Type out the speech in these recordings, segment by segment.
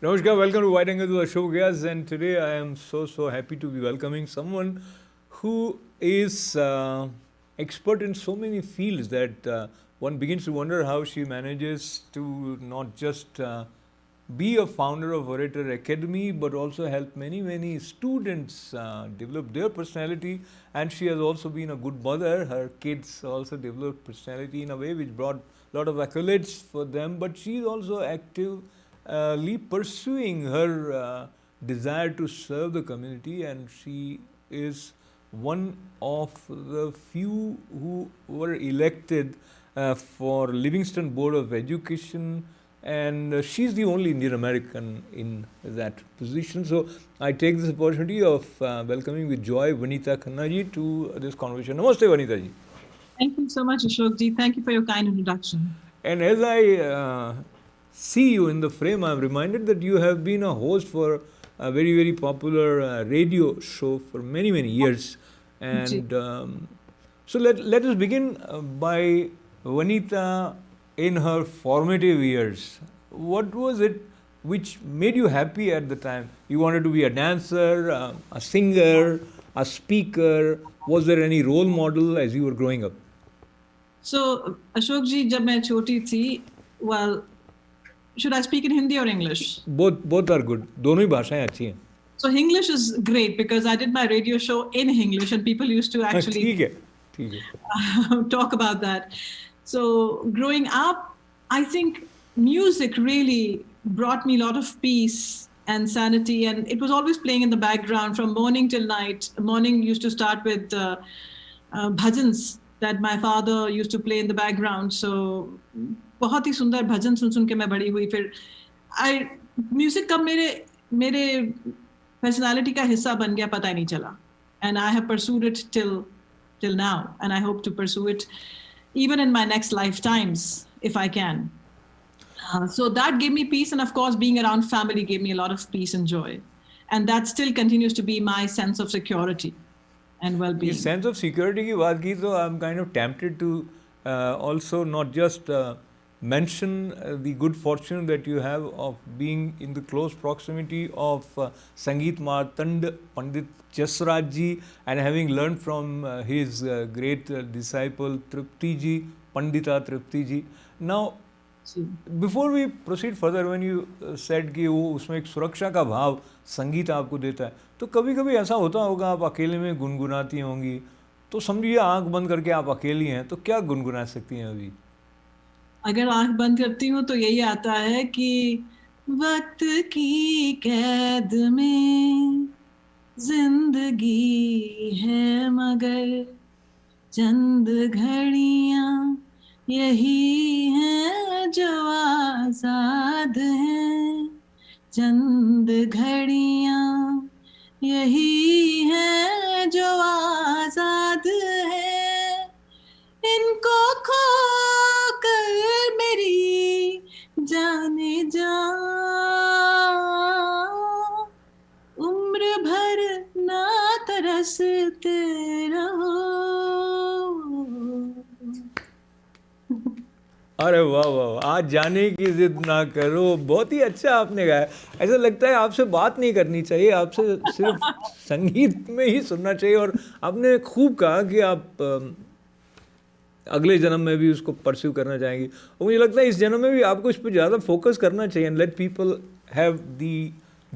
Namaskar, welcome to Wide Angle to Ashok Vyas, and today I am so happy to be welcoming someone who is expert in so many fields that one begins to wonder how she manages to not just be a founder of Orator Academy, but also help many students develop their personality. And she has also been a good mother. Her kids also developed personality in a way which brought a lot of accolades for them. But she is also actively pursuing her desire to serve the community, and she is one of the few who were elected for Livingston Board of Education, and she's the only Indian American in that position. So I take this opportunity of welcoming with joy Vanita Khanna ji to this conversation. Namaste, Vanita ji. Thank you so much, Ashok ji. Thank you for your kind introduction. And as I see you in the frame, I'm reminded that you have been a host for a very popular radio show for many years. And so let us begin by Vanita in her formative years. What was it which made you happy at the time? You wanted to be a dancer, a singer, a speaker. Was there any role model as you were growing up? So, Ashok ji, जब मैं छोटी थी, well, should I speak in Hindi or English? Both are good. दोनों ही भाषाएं अच्छी हैं. So English is great because I did my radio show in English and people used to actually ठीक है. talk about that. So growing up, I think music really brought me a lot of peace and sanity, and it was always playing in the background from morning till night. Morning used to start with bhajans that my father used to play in the background. So बहुत ही सुंदर भजन सुन के मैं बड़ी हुई. फिर music कब मेरे personality का हिस्सा बन गया पता ही नहीं चला. And I have pursued it till now, and I hope to pursue it even in my next lifetimes if I can. So that gave me peace, and of course being around family gave me a lot of peace and joy, and that still continues to be my sense of security and well-being. This sense of security की बात की तो I'm kind of tempted to also not just mention the good fortune that you have of being in the close proximity of Sangeet Martand Pandit Jasraj ji, and having learned from his great disciple Tripti ji, Pandita Tripti ji. Now, before we proceed further, when you said कि वो उसमें एक सुरक्षा का भाव संगीत आपको देता है, तो कभी ऐसा होता होगा आप अकेले में गुनगुनाती होंगी, तो समझिए आंख बंद करके आप अकेली हैं, तो क्या गुनगुना सकती हैं अभी? अगर आंख बंद करती हूँ तो यही आता है कि वक्त की कैद में जिंदगी है मगर चंद घड़ियाँ यही हैं जो आजाद हैं, चंद घड़ियाँ यही हैं जो आजाद हैं, इनको खो कर मेरी जाने जा उम्र भर ना तरसते रहो. अरे वाह, आज जाने की जिद ना करो. बहुत ही अच्छा आपने गाया. ऐसा लगता है आपसे बात नहीं करनी चाहिए, आपसे सिर्फ संगीत में ही सुनना चाहिए. और आपने खूब कहा कि आप अगले जन्म में भी उसको परस्यू करना चाहेंगी, और मुझे लगता है इस जन्म में भी आपको इस पर ज़्यादा फोकस करना चाहिए. And let people have the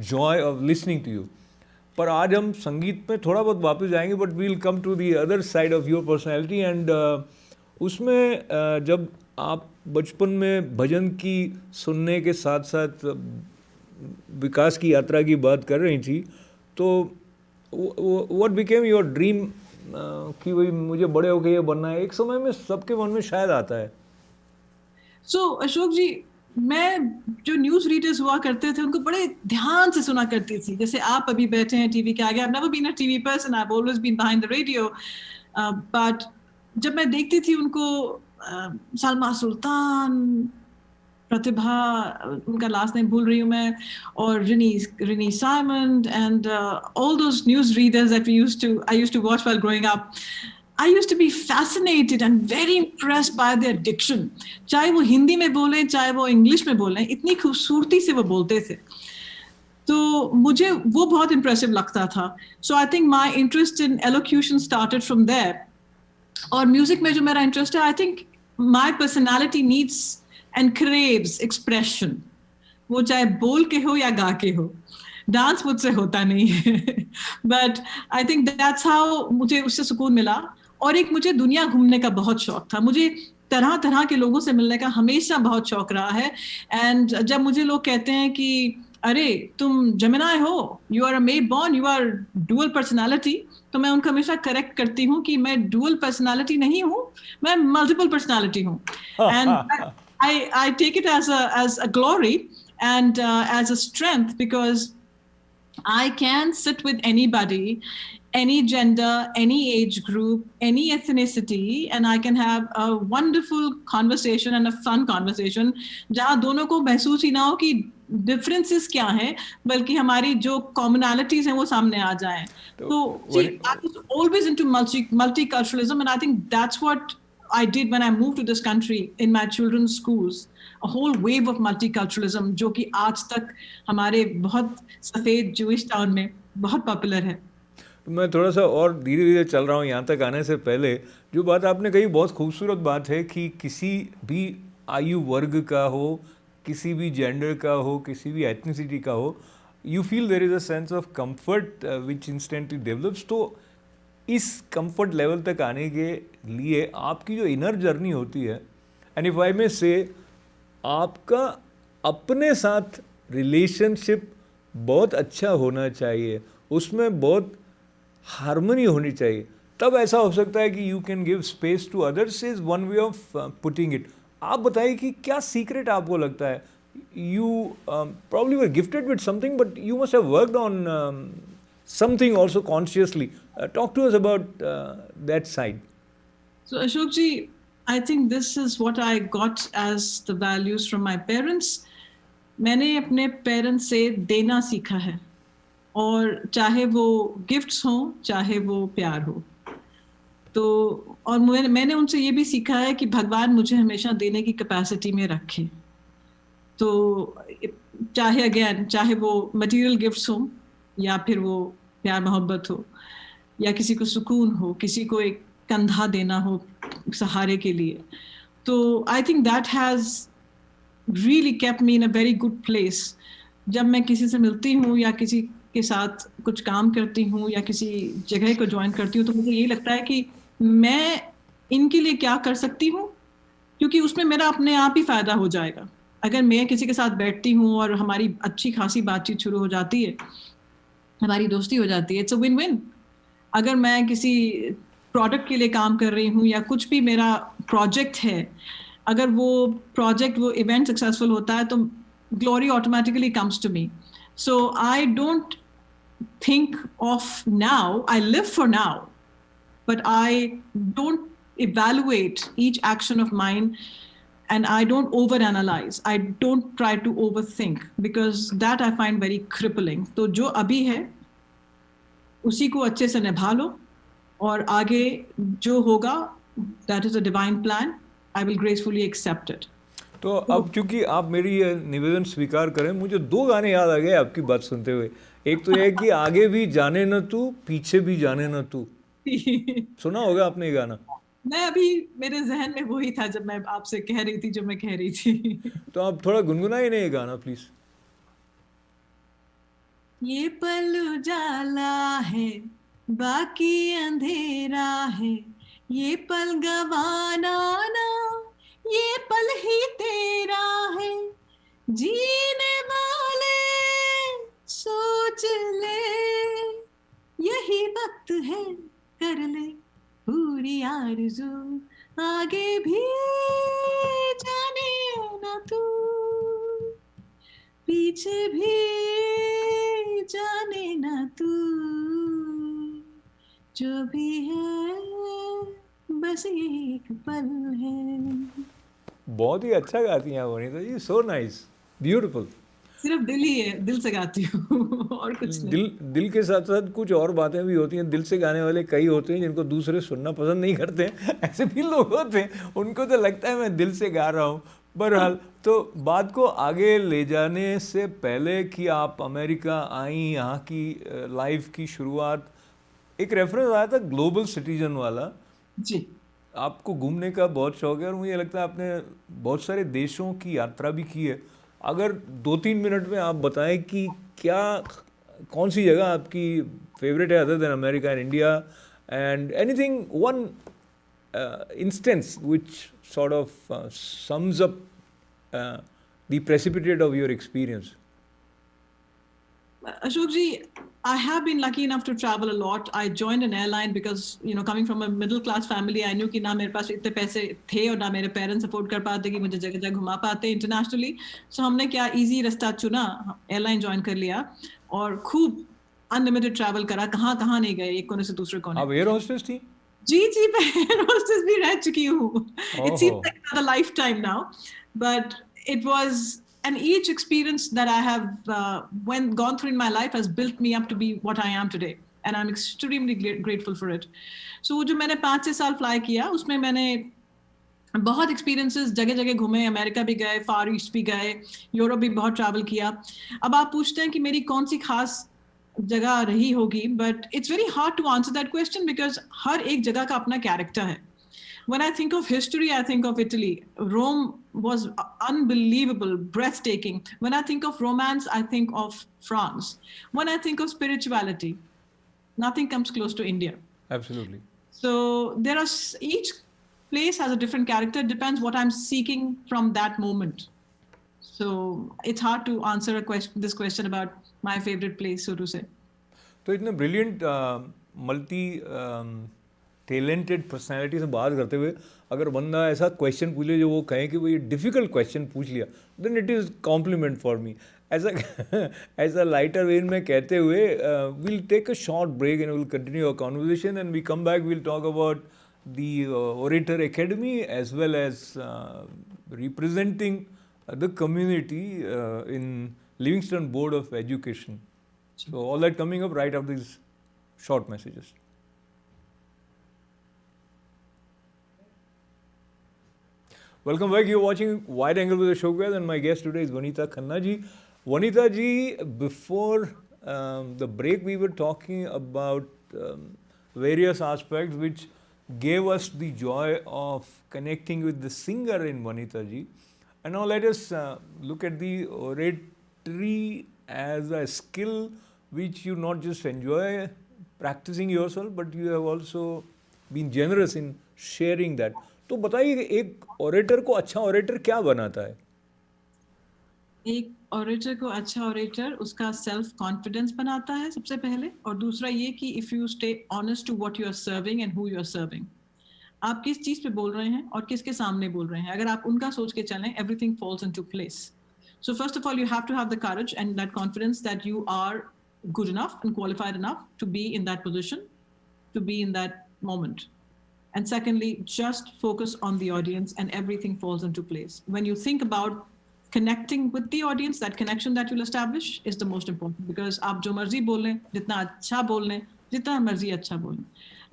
joy of listening to you. पर आज हम संगीत में थोड़ा बहुत वापस जाएंगे, but we will come to the other side of your personality. एंड उसमें जब आप बचपन में भजन की सुनने के साथ साथ विकास की यात्रा की बात कर रही थी, तो व्हाट बिकेम योर ड्रीम कि भाई मुझे बड़े होकर ये बनना है? एक समय में सबके मन में शायद आता है. सो अशोक जी, मैं जो न्यूज़ रीडर्स हुआ करते थे उनको बड़े ध्यान से सुना करती थी. जैसे आप अभी बैठे हैं टीवी के आगे. I've never been a TV person, I've always been behind the radio. But जब मैं देखती थी उनको, सलमा सुल्तान, प्रतिभा, उनका लास्ट नेम भूल रही हूँ मैं, और Rini Symonds, and all those news readers that I used to watch while growing up. I used to be fascinated and very impressed by their diction. चाहे वो हिंदी में बोले, चाहे वो इंग्लिश में बोले, इतनी खूबसूरती से वो बोलते थे. तो मुझे वो बहुत इम्प्रेसिव लगता था. So I think my interest in elocution started from there. और म्यूजिक में जो मेरा इंटरेस्ट है, I think my personality needs and craves expression. वो चाहे बोल के हो या गा के हो. डांस मुझसे होता नहीं है. But I think that's how मुझे उससे सुकून मिला. और एक मुझे दुनिया घूमने का बहुत शौक था. मुझे तरह तरह के लोगों से मिलने का हमेशा बहुत शौक रहा है. एंड जब मुझे लोग कहते हैं कि अरे तुम जेमिनाई हो, you are a made born, you are dual personality, तो मैं उनको हमेशा करेक्ट करती हूँ कि मैं डुअल पर्सनालिटी नहीं हूँ, मैं मल्टीपल पर्सनालिटी हूँ. And I take it as a glory and as a strength, because I can sit with anybody, any gender, any age group, any ethnicity, and I can have a wonderful conversation and a fun conversation, जहाँ दोनों को महसूस ही ना हो कि differences क्या हैं, बल्कि हमारी जो commonalities हैं वो सामने आ जाएं. तो see, I was always into multiculturalism, and I think that's what I did when I moved to this country in my children's schools. A whole wave of multiculturalism, जो कि आज तक हमारे बहुत सफेद Jewish टाउन में बहुत पॉपुलर है. मैं थोड़ा सा और धीरे धीरे चल रहा हूँ. यहाँ तक आने से पहले जो बात आपने कही बहुत खूबसूरत बात है कि किसी भी आयु वर्ग का हो, किसी भी जेंडर का हो, किसी भी एथनिसिटी का हो, you feel there is a sense of comfort which instantly develops. तो इस कंफर्ट लेवल तक आने के लिए आपकी जो इनर जर्नी होती है, एंड इफ आई मे से, आपका अपने साथ रिलेशनशिप बहुत अच्छा होना चाहिए, उसमें बहुत हारमोनी होनी चाहिए, तब ऐसा हो सकता है कि you can give space to others, is one way of putting it. आप बताइए कि क्या सीक्रेट आपको लगता है? You probably were gifted with something, but you must have worked on something also consciously. Talk to us about that side. So Ashok ji, I think this is what I got as the values from my parents. मैंने अपने parents से देना सीखा है, और चाहे वो gifts हों, चाहे वो प्यार हो. तो और मैंने उनसे ये भी सीखा है कि भगवान मुझे हमेशा देने की कैपेसिटी में रखे. तो चाहे वो मटेरियल गिफ्ट्स हों, या फिर वो प्यार मोहब्बत हो, या किसी को सुकून हो, किसी को एक कंधा देना हो सहारे के लिए. तो I think that has really kept me in a very good place. जब मैं किसी से मिलती हूँ या किसी के साथ कुछ काम करती हूँ या किसी जगह को ज्वाइन करती हूँ, तो मुझे ये लगता है कि मैं इनके लिए क्या कर सकती हूँ, क्योंकि उसमें मेरा अपने आप ही फ़ायदा हो जाएगा. अगर मैं किसी के साथ बैठती हूँ और हमारी अच्छी खासी बातचीत शुरू हो जाती है, हमारी दोस्ती हो जाती है, इट्स अ विन विन. अगर मैं किसी प्रोडक्ट के लिए काम कर रही हूँ या कुछ भी मेरा प्रोजेक्ट है, अगर वो प्रोजेक्ट, वो इवेंट सक्सेसफुल होता है, तो glory automatically comes to me. So I don't think of now, I live for now, but I don't evaluate each action of mine, and I don't overanalyze. I don't try to overthink, because that I find very crippling. तो जो अभी है उसी को अच्छे से निभा लो, और आगे जो होगा, that is a divine plan, I will gracefully accept it. तो अब क्योंकि आप मेरी ये निवेदन स्वीकार करें, मुझे 2 गाने याद आ गए आपकी बात सुनते हुए. एक तो ये कि आगे भी जाने न तू, पीछे भी जाने न तू. सुना होगा आपने ये गाना. मैं अभी, मेरे जहन में वही था जब मैं आपसे कह रही थी जो मैं कह रही थी. तो आप थोड़ा गुनगुनाइए ना ये गाना प्लीज. ये पल उजाला है, बाकी अंधेरा है, ये पल गवाना ना, ये पल ही तेरा है, जीने वाले सोच ले, यही वक्त है, कर ले पूरी आरज़ू, आगे भी जाने ना तू, पीछे भी जाने ना तू, जो भी है बस एक पल है. बहुत ही अच्छा गाती हैं आप Vanita ji. So nice, beautiful. सिर्फ दिल ही है, दिल से गाती हूँ और कुछ नहीं. दिल के साथ साथ कुछ और बातें भी होती हैं. दिल से गाने वाले कई होते हैं जिनको दूसरे सुनना पसंद नहीं करते हैं. ऐसे भी लोग होते हैं, उनको तो लगता है मैं दिल से गा रहा हूँ, बहरहाल तो बात को आगे ले जाने से पहले कि आप अमेरिका आई, यहाँ की लाइफ की शुरुआत, एक रेफरेंस आया था ग्लोबल सिटीजन वाला। जी। आपको घूमने का बहुत शौक है और मुझे लगता है आपने बहुत सारे देशों की यात्रा भी की है। अगर 2-3 मिनट में आप बताएं कि क्या, कौन सी जगह आपकी फेवरेट है other than America and India, and anything, one instance which sort of sums up the precipitate of your experience. Ashok ji, I have been lucky enough to travel a lot. I joined an airline because, coming from a middle class family, I knew कि ना मेरे पास इतने पैसे थे और ना मेरे parents support कर पाते कि मुझे जगह जगह घुमा पाते इंटरनेशनली। सो हमने क्या इजी रास्ता चुना, एयरलाइन ज्वाइन कर लिया और खूब अनलिमिटेड ट्रैवल करा, कहाँ कहाँ नहीं गए, एक कोने से दूसरे कोने। आप एयर होस्टेस थी? जी जी, मैं एयर होस्टेस भी रह चुकी हूँ। It seems like another lifetime now, but it was, and each experience that I have gone through in my life has built me up to be what I am today, and I'm extremely grateful for it. So जो मैंने 5-6 साल fly किया उसमें मैंने बहुत experiences, जगह जगह घूमे, अमेरिका भी गए, फार ईस्ट भी गए, यूरोप भी बहुत ट्रैवल किया। अब आप पूछते हैं कि मेरी कौन सी खास जगह रही होगी, but it's very hard to answer that question because हर एक जगह का अपना कैरेक्टर है। When I think of history, I think of Italy. Rome was unbelievable, breathtaking. When I think of romance, I think of France. When I think of spirituality, nothing comes close to India. Absolutely. So there are, each place has a different character. It depends what I'm seeking from that moment. So it's hard to answer this question about my favorite place, so to say. तो इतने brilliant multi talented personality से बात करते हुए अगर बंदा ऐसा question पूछ ले जो वो कहें कि वो ये डिफ़िकल्ट क्वेश्चन पूछ लिया, then it is compliment for me. ऐसा लाइटर वेन में कहते हुए we'll take a short break and we'll continue our conversation, and we come back, we'll talk about the Orator Academy as well as representing the community in Livingston Board of Education. So all that coming up right after these short messages. Welcome back. You're watching Wide Angle with Ashok Vyas, and my guest today is Vanitha Khanna ji. Vanitha ji, before the break, we were talking about various aspects which gave us the joy of connecting with the singer in Vanitha ji. And now let us look at the oratory as a skill which you not just enjoy practicing yourself, but you have also been generous in sharing that. तो बताइए एक orator को अच्छा orator क्या बनाता है? एक orator को अच्छा ऑरेटर उसका सेल्फ कॉन्फिडेंस बनाता है सबसे पहले, और दूसरा ये कि if you stay honest to what you are serving and who you are serving, आप किस चीज पे बोल रहे हैं और किसके सामने बोल रहे हैं, अगर आप उनका सोच के चलें, everything falls into place. So first of all you have to have the courage and that confidence that you are good enough and qualified enough to be in that position, to be in that moment. And secondly, just focus on the audience and everything falls into place. When you think about connecting with the audience, that connection that you'll establish is the most important, because आप जो मर्जी बोल लें, जितना अच्छा बोल लें, जितना मर्जी अच्छा बोल लें,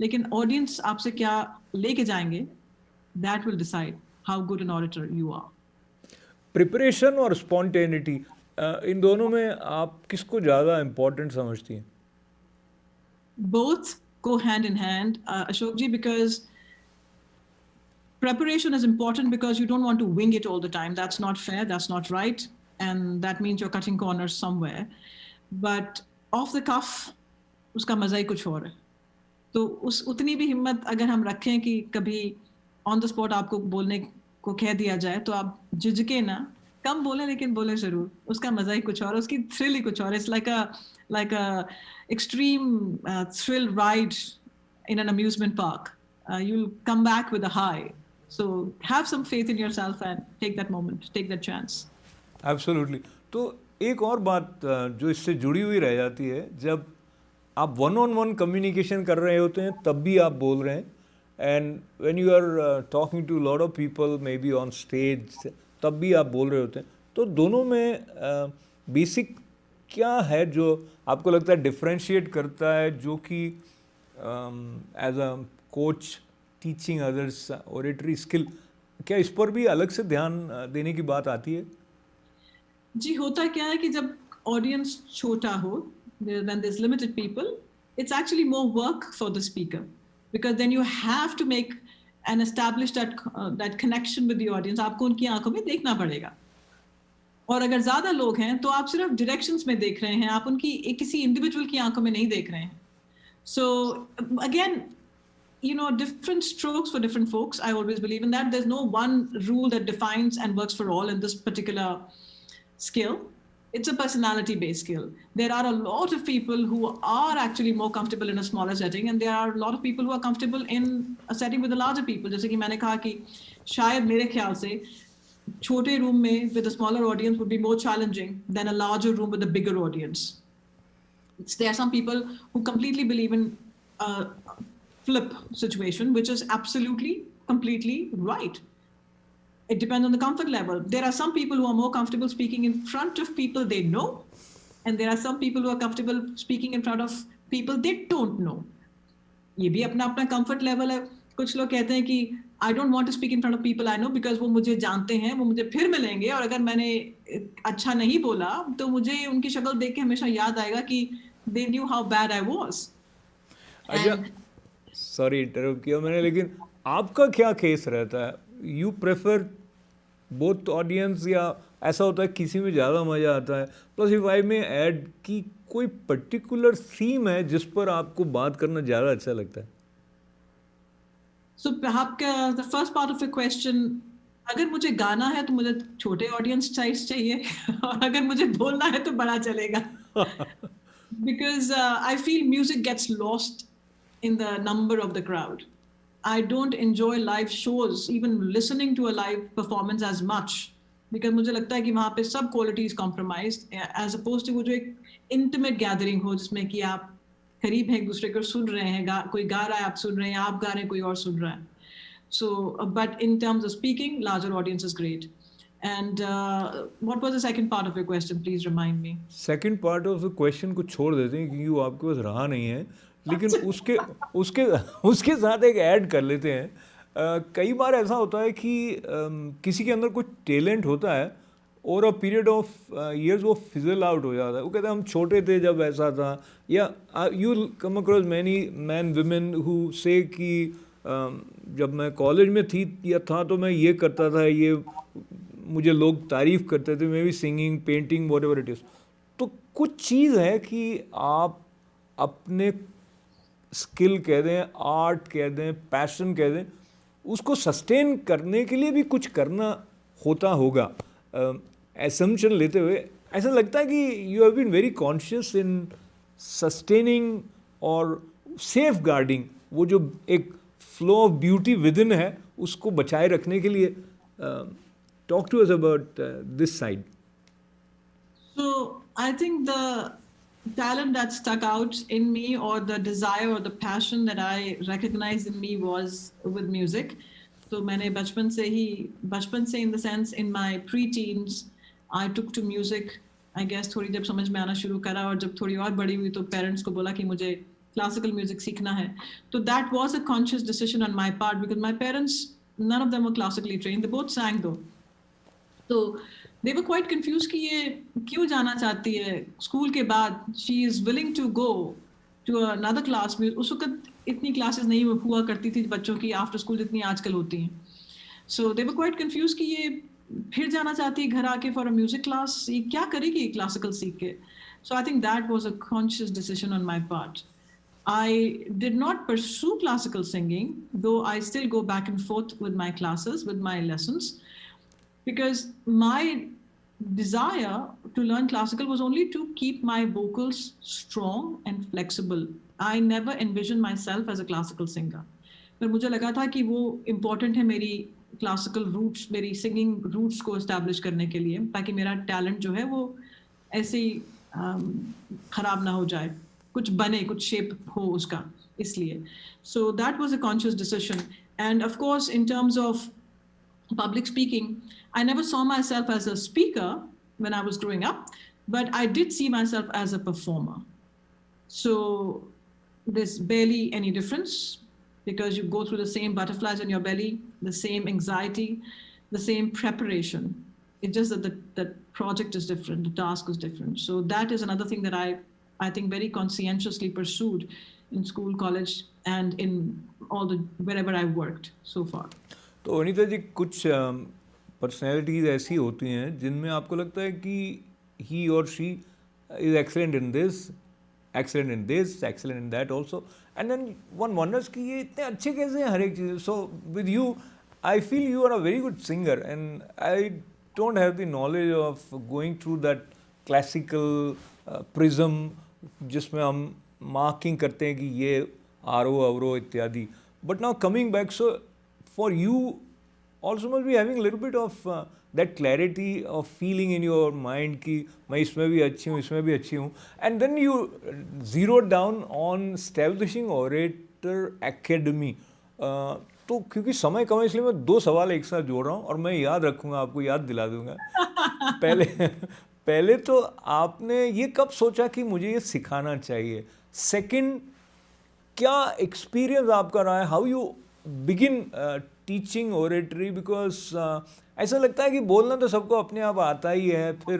लेकिन audience आपसे क्या लेके जाएंगे, that will decide how good an orator you are. Preparation और spontaneity, इन दोनों में आप किसको ज़्यादा इम्पोर्टेंट समझती हैं? Both go hand in hand, Ashok ji, because preparation is important because you don't want to wing it all the time. That's not fair, that's not right, and that means you're cutting corners somewhere. But off the cuff, उसका मज़ा ही कुछ और है. तो उतनी भी हिम्मत अगर हम रखें कि कभी ऑन द स्पॉट आपको बोलने को कह दिया जाए तो आप झिझके ना, कम बोले लेकिन बोले जरूर, उसका मजा ही कुछ और, उसकी थ्रिल ही कुछ और. It's like a extreme thrill ride in an amusement park. You'll come back with a high. So have some faith in yourself and take that moment, take that chance. Absolutely. तो एक और बात जो इससे जुड़ी हुई रह जाती है, जब आप वन ऑन वन कम्युनिकेशन कर रहे होते हैं तब भी आप बोल रहे हैं, and when you are talking to lot of people may be on stage तब भी आप बोल रहे होते हैं. तो दोनों में बेसिक क्या है जो आपको लगता है डिफरेंशिएट करता है, जो कि as a coach teaching others oratory skill क्या इस पर भी अलग से ध्यान देने की बात आती है? जी, होता क्या है कि जब ऑडियंस छोटा हो, when there's limited people, it's actually more work for the speaker, because then you have to make and establish that connection with the audience. आपको उनकी आंखों में देखना पड़ेगा। और अगर ज्यादा लोग हैं तो आप सिर्फ डायरेक्शंस में देख रहे हैं, आप उनकी किसी इंडिविजुअल की आंखों में नहीं देख रहे हैं। So again, different strokes for different folks. I always believe in that. There's no one rule that defines and works for all in this particular skill. It's a personality based skill. There are a lot of people who are actually more comfortable in a smaller setting, and there are a lot of people who are comfortable in a setting with a larger people. जैसे कि मैंने कहा कि शायद मेरे ख्याल से छोटे रूम में with a smaller audience would be more challenging than a larger room with a bigger audience. There are some people who completely believe in a flip situation, which is absolutely, completely right. It depends on the comfort level. There are some people who are more comfortable speaking in front of people they know, and there are some people who are comfortable speaking in front of people they don't know. ये भी अपना अपना comfort level है। कुछ लोग कहते हैं कि I don't want to speak in front of people I know because वो मुझे जानते हैं, वो मुझे फिर मिलेंगे, और अगर मैंने अच्छा नहीं बोला तो मुझे उनकी शक्ल देख के हमेशा याद आएगा कि they knew how bad I was. अच्छा, सॉरी इंटरप्ट किया मैंने, लेकिन आपका क्या केस रहता है? यू प्रेफर बोथ ऑडियंस, या ऐसा होता है किसी में ज़्यादा मज़ा आता है? प्लस इफ आई में ऐड कि कोई पर्टिकुलर थीम है जिस पर आपको बात करना ज़्यादा अच्छा लगता है? So आपका the first part of the question, अगर मुझे गाना है तो मुझे छोटे ऑडियंस साइज चाहिए और अगर मुझे बोलना है तो बड़ा चलेगा। Because I feel music gets lost in the number of the crowd. I don't enjoy live shows, even listening to a live performance as much, because मुझे लगता है कि वहाँ पे सब quality is compromised, as opposed to वो जो एक intimate gathering हो जिसमें कि आप करीब हैं एक दूसरे को, सुन रहे हैं, कोई गा रहा है आप सुन रहे हैं, आप गा रहे हैं कोई और सुन रहा है. So, but in terms of speaking, larger audience is great. And what was the second part of your question? Please remind me. Second part of the question को छोड़ देते हैं क्योंकि वो आपके पास रहा नहीं है, लेकिन उसके उसके उसके साथ एक ऐड कर लेते हैं. कई बार ऐसा होता है कि किसी के अंदर कुछ टैलेंट होता है और अ पीरियड ऑफ ईयर्स वो फिजल आउट हो जाता है. वो कहते हैं हम छोटे थे जब ऐसा था, या you come across many man women who से कि जब मैं कॉलेज में थी या था तो मैं ये करता था, ये मुझे लोग तारीफ़ करते थे, may be singing, painting, what ever it is. तो कुछ चीज़ है कि आप अपने स्किल कह दें, आर्ट कह दें, पैशन कह दें, उसको सस्टेन करने के लिए भी कुछ करना होता होगा. एसम्पशन लेते हुए ऐसा लगता है कि you have been very conscious in sustaining और सेफ गार्डिंग वो जो एक flow of beauty within है उसको बचाए रखने के लिए. Talk to us about this side. So I think the talent that stuck out in me, or the desire or the passion that I recognized in me, was with music. So मैंने बचपन से in the sense in my pre-teens I took to music. I guess थोड़ी जब समझ में आना शुरू करा और जब थोड़ी और बड़ी हुई तो पेरेंट्स को बोला कि मुझे classical music सीखना है. So that was a conscious decision on my part, because my parents, none of them were classically trained. They both sang though. So they were quite confused कि ये क्यों जाना चाहती है स्कूल के बाद. She is willing to go to another class. उस वक्त इतनी क्लासेस नहीं हुआ करती थी बच्चों की आफ्टर स्कूल जितनी आजकल होती हैं. So they were quite confused कि ये फिर जाना चाहती है घर आके for a music class, ये क्या करेगी क्लासिकल सीख के. So I think that was a conscious decision on my part. I did not pursue classical singing, though I still go back and forth with my classes, with my lessons, because my desire to learn classical was only to keep my vocals strong and flexible. I never envisioned myself as a classical singer. पर मुझे लगा था कि वो important है मेरी classical roots, मेरी singing roots को establish करने के लिए, ताकि मेरा talent जो है वो ऐसे ही खराब ना हो जाए, कुछ बने, कुछ shape हो उसका, इसलिए. So that was a conscious decision. And of course, in terms of public speaking, I never saw myself as a speaker when I was growing up, but I did see myself as a performer. So there's barely any difference. because you go through the same butterflies in your belly, the same anxiety, the same preparation. It's just that the project is different, the task is different. So that is another thing that I think very conscientiously pursued in school, college, and in all the wherever I worked so far. तो अनीता जी, कुछ personalities ऐसी होती हैं जिनमें आपको लगता है कि ही और she is excellent in this, excellent in this, excellent in that also, and then one wonders कि ये इतने अच्छे कैसे हैं हर एक चीज़. So with you I feel you are a very good singer, and I don't have the knowledge of going through that classical prism जिसमें हम मार्किंग करते हैं कि ये आरो अवरो इत्यादि. But now coming back, so for you also must be having a little bit of that clarity of feeling in your mind कि मैं इसमें भी अच्छी हूँ, इसमें भी अच्छी हूँ, and then you zeroed down on establishing Orator Academy. तो क्योंकि समय कम है इसलिए मैं 2 सवाल एक साथ जोड़ रहा हूँ और मैं याद रखूँगा, आपको याद दिला दूँगा. पहले तो आपने ये कब सोचा कि मुझे ये सिखाना चाहिए? सेकंड, क्या एक्सपीरियंस आपका रहा है, how you begin teaching oratory? Because ऐसा लगता है कि बोलना तो सबको अपने आप आता ही है, फिर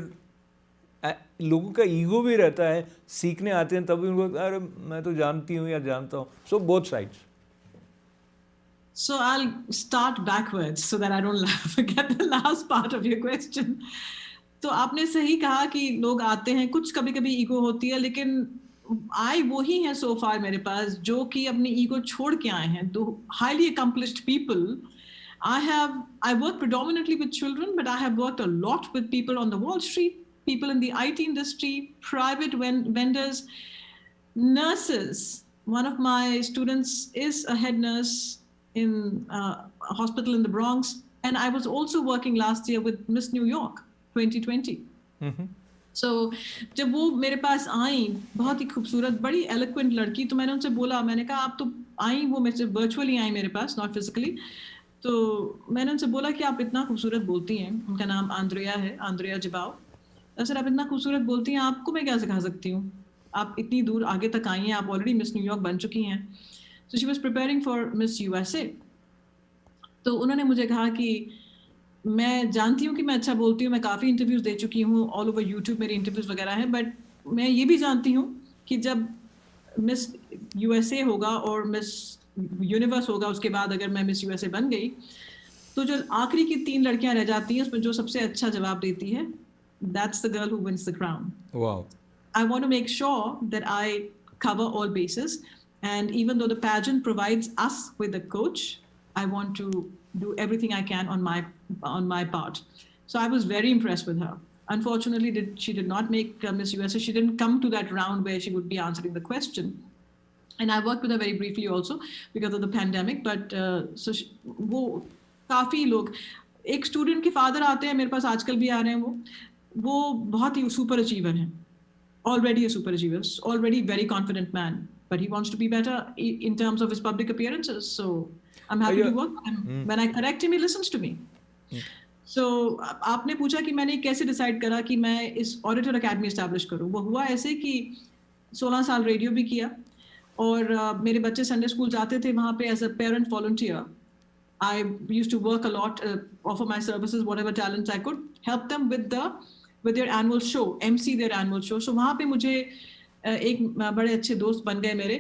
लोगों का ईगो भी रहता है, सीखने आते हैं तब भी उनको अरे मैं तो जानती हूँ या जानता हूँ. So both sides. So I'll start backwards so that I don't forget the last part of your question. तो आपने सही कहा कि लोग आते हैं, कुछ कभी कभी ईगो होती है, लेकिन आई वो ही हैं सो फार मेरे पास जो कि अपनी ईगो छोड़ के आए हैं. तो highly accomplished people. I work predominantly with children, but I have worked a lot with people on the Wall Street, people in the IT industry, private vendors, nurses. One of my students is a head nurse in a hospital in the Bronx, and I was also working last year with Miss New York 2020. So जब वो मेरे पास आई, बहुत ही खूबसूरत, बड़ी eloquent लड़की, तो मैंने उनसे बोला, मैंने कहा आप तो आई, वो मेरे से वर्चुअली आई मेरे पास, नॉट फिजिकली. तो मैंने उनसे बोला कि आप इतना खूबसूरत बोलती हैं, उनका नाम आंद्रिया है, आंद्रिया जिबाओ. सर आप इतना खूबसूरत बोलती हैं, आपको मैं क्या सिखा सकती हूँ, आप इतनी दूर आगे तक आई हैं, आप ऑलरेडी मिस न्यूयॉर्क बन चुकी हैं. So she was preparing for miss USA. तो उन्होंने मुझे कहा कि मैं जानती हूँ कि मैं अच्छा बोलती हूँ, मैं काफ़ी इंटरव्यूज़ दे चुकी हूँ, ऑल ओवर यूट्यूब मेरी इंटरव्यूज़ वगैरह हैं, बट मैं ये भी जानती हूँ कि जब मिस USA होगा और मिस यूनिवर्स होगा, उसके बाद अगर मैं मिस USA बन गई, तो जो आखिरी की 3 लड़कियां रह जाती हैं, उसमें जो सबसे अच्छा जवाब देती है, that's the girl who wins the crown. Wow. I want to make sure that I cover all bases, and even though the pageant provides us with a coach, I want to do everything I can on my part. So I was very impressed with her. Unfortunately, she did not make Miss USA. She didn't come to that round where she would be answering the question. And I worked with her very briefly also because of the pandemic. But वो काफ़ी लोग, एक student के father आते हैं मेरे पास, आजकल भी आ रहे हैं, वो बहुत ही सुपर अचीवर हैं, already a super achiever, already very confident man, but he wants to be better in terms of his public appearances. So I'm happy to work with him. When I correct him, he listens to me. So आपने पूछा कि मैंने कैसे decide करा कि मैं इस auditor academy establish करूँ. वो हुआ ऐसे कि 16 साल रेडियो भी किया, और मेरे बच्चे संडे स्कूल जाते थे, वहाँ पे as a parent volunteer I used to work a lot, offer my services, whatever talents I could, help them with their annual show, MC their annual show. So वहाँ पे मुझे एक बड़े अच्छे दोस्त बन गए मेरे.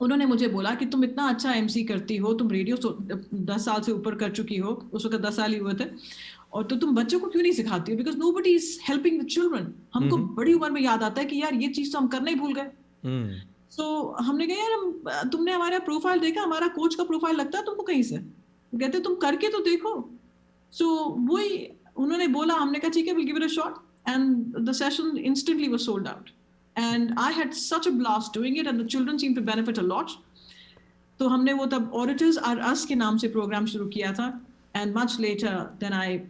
उन्होंने मुझे बोला कि तुम इतना अच्छा MC करती हो, तुम रेडियो 10 साल से ऊपर कर चुकी हो, उस वक्त 10 साल ही हुए थे, और तो तुम बच्चों को क्यों नहीं सिखाती हो? Because nobody is helping the children. हमको बड़ी उम्र में याद आता है कि यार ये चीज़ तो हम करना ही भूल गए. So हमने कहा यार तुमने हमारा प्रोफाइल देखा, हमारा कोच का प्रोफाइल लगता है तुमको कहीं से? कहते तुम करके तो देखो. So वही उन्होंने बोला, हमने कहा ठीक है, we'll give it a shot, and the session instantly was sold out, and I had such a blast doing it, and the children seemed to benefit a lot. तो हमने वो तब Auditors Are Us के नाम से programme शुरू किया था, and much later then I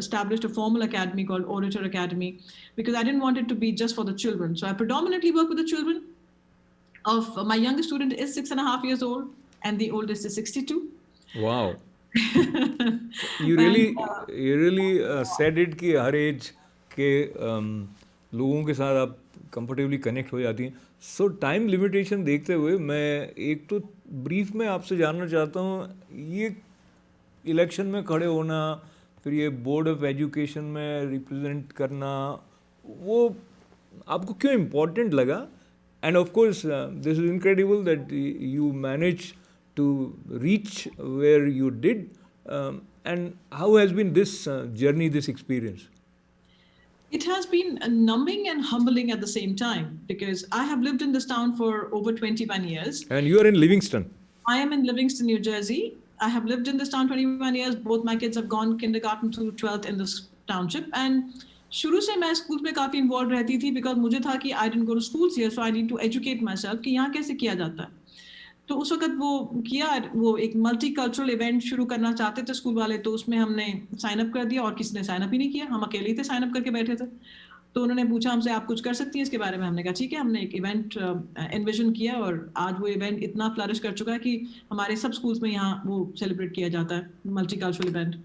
established a formal academy called Auditor Academy, because I didn't want it to be just for the children. So I predominantly work with the children. My youngest student is 6.5 years old, and the oldest is 62. Wow. You really said it कि हर as के लोगों के साथ आप comfortably connect हो जाती हैं. सो time limitation देखते हुए मैं एक तो ब्रीफ में आपसे जानना चाहता हूँ, ये इलेक्शन में खड़े होना, फिर ये बोर्ड ऑफ एजुकेशन में रिप्रेजेंट करना, वो आपको क्यों इम्पोर्टेंट लगा? And of course this is incredible that you manage to reach where you did, and how has been this journey, this experience? It has been numbing and humbling at the same time because I have lived in this town for over 21 years. And you are in Livingston. I am in Livingston, New Jersey. I have lived in this town 21 years. Both my kids have gone kindergarten through 12th in this township. And शुरू से मैं school में काफ़ी involve रहती थी because मुझे था कि I didn't go to schools here, so I need to educate myself कि यहाँ कैसे किया जाता है. तो उस वक्त वो एक मल्टी कल्चरल इवेंट शुरू करना चाहते थे स्कूल वाले, तो उसमें हमने साइन अप कर दिया और किसी ने साइन अप ही नहीं किया. हम अकेले थे साइन अप करके बैठे थे. तो उन्होंने पूछा हमसे आप कुछ कर सकती हैं इसके बारे में. हमने कहा ठीक है. हमने एक इवेंट एनविजन किया और आज वो इवेंट इतना फ्लरिश कर चुका है कि हमारे सब स्कूल्स में यहाँ वो सेलिब्रेट किया जाता है, मल्टी कल्चरल इवेंट.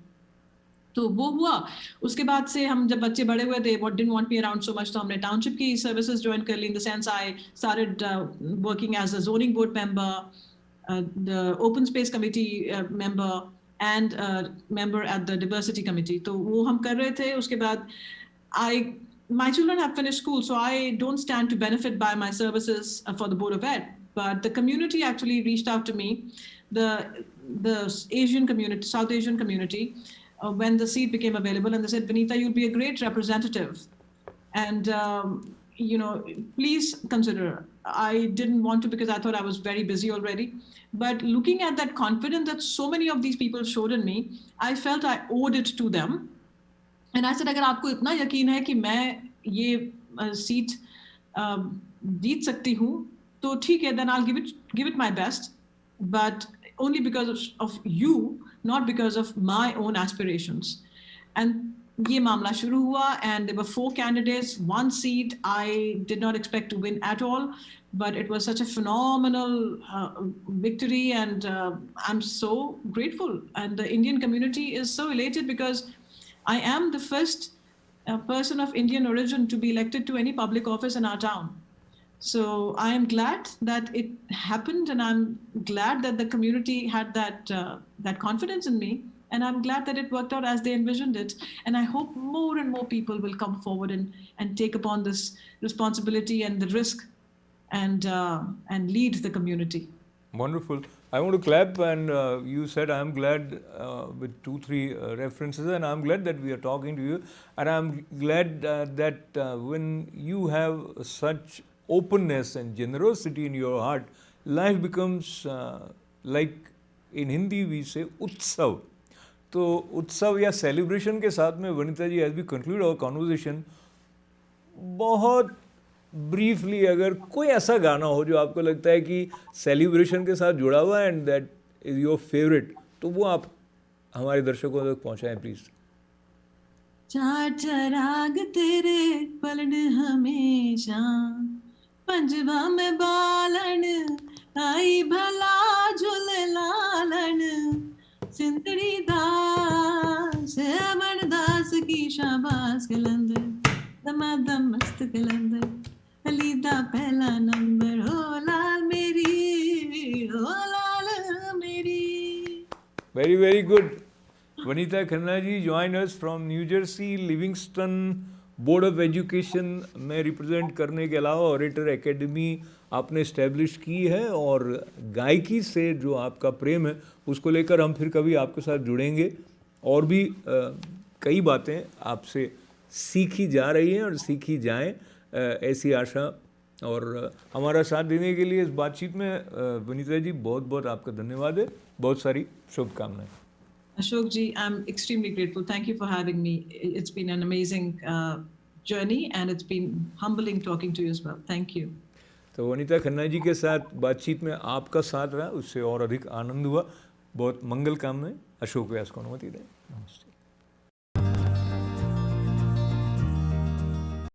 तो वो हुआ. उसके बाद से हम जब बच्चे बड़े हुए थे, what didn't want me around so much, तो हमने टाउनशिप की सर्विसेज ज्वाइन कर ली. In the sense I started working as a zoning board member, the open space committee member and member at the diversity committee. तो वो हम कर रहे थे. उसके बाद my children have finished school, so I don't stand to benefit by my services for the Board of Ed. But the community actually reached out to me, the Asian community, South Asian community, when the seat became available, and they said, Vinita, you'll be a great representative, and please consider. I didn't want to because I thought I was very busy already. But looking at that confidence that so many of these people showed in me, I felt I owed it to them. And I said, अगर आपको इतना यकीन है कि मैं ये seat जीत सकती हूँ तो ठीक है, then I'll give it my best, but only because of you, not because of my own aspirations. And ये मामला शुरू हुआ, and there were 4 candidates, 1 seat. I did not expect to win at all, but it was such a phenomenal victory, and I'm so grateful. And the Indian community is so elated because I am the first person of Indian origin to be elected to any public office in our town. So I am glad that it happened, and I'm glad that the community had that confidence in me, and I'm glad that it worked out as they envisioned it. And I hope more and more people will come forward and take upon this responsibility and the risk and lead the community. Wonderful. I want to clap, and you said I am glad with 2-3 references, and I'm glad that we are talking to you, and I'm glad that when you have such openness and generosity in your heart, life becomes like in Hindi we say उत्सव. तो उत्सव या celebration के साथ में वनिता जी, as we conclude our conversation, बहुत briefly अगर कोई ऐसा गाना हो जो आपको लगता है कि सेलिब्रेशन के साथ जुड़ा हुआ है and that is your favourite, तो वो आप हमारे दर्शकों तक पहुंचाएं प्लीज. चार चराग तेरे पलन हमेशा, पंजवा में बालन आई भला झूले लालन, सिंदड़ी दास अमर दास की शाबाश कलंदर, दमादम मस्त कलंदर, अलीदा पहला नंबर, हो लाल मेरी, हो लाल मेरी. Very, very good. Vanita Khanna ji join us from New Jersey, Livingston board of education में रिप्रेजेंट करने के अलावा ऑरेटर एकेडमी आपने इस्टेब्लिश की है, और गायकी से जो आपका प्रेम है उसको लेकर हम फिर कभी आपके साथ जुड़ेंगे और भी कई बातें आपसे सीखी जा रही हैं और सीखी जाएं, ऐसी आशा। और हमारा साथ देने के लिए इस बातचीत में वनीता जी बहुत बहुत आपका धन्यवाद है, बहुत सारी शुभकामनाएं। Ashok ji, I'm extremely grateful. Thank you for having me. It's been an amazing journey and it's been humbling talking to you as well. Thank you. तो वनीता खन्ना जी के साथ बातचीत में आपका साथ रहा, उससे और अधिक आनंद हुआ। बहुत मंगल कामनाएं। अशोक व्यास को अनुमति दें। नमस्ते।